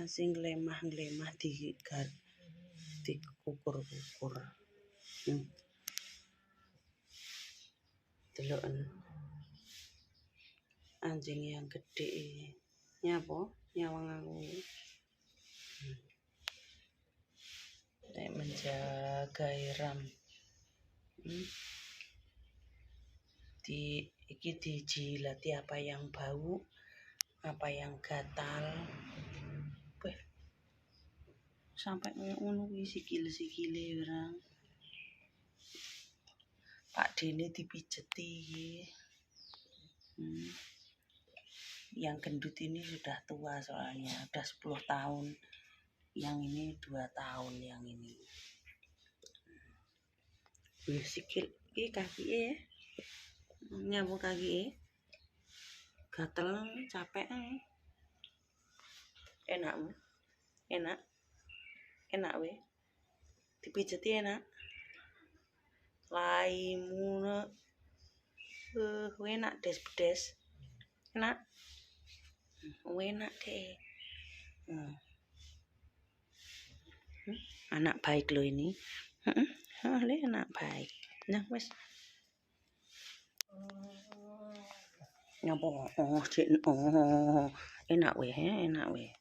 sing lemah-lemah dikukur-kukur. Deloken anjing yang gede nyapa nyawang aku. Menjaga Iram. Iki dijilati apa yang bau, apa yang gatal. Sampai ngono kuwi sikile orang. Pak Dene dipijeti. Yang gendut ini sudah tua soalnya, udah 10 tahun. Yang ini 2 tahun yang ini. Wih, sikil iki kaki ya. Nyapu kaki. Gatel, capek. Enak weh. Dipijeti enak. Laimu enak des. Enak. Enak deh. Anak baik lo ini. Anak baik. Nah, wes. Nyapa enak weh.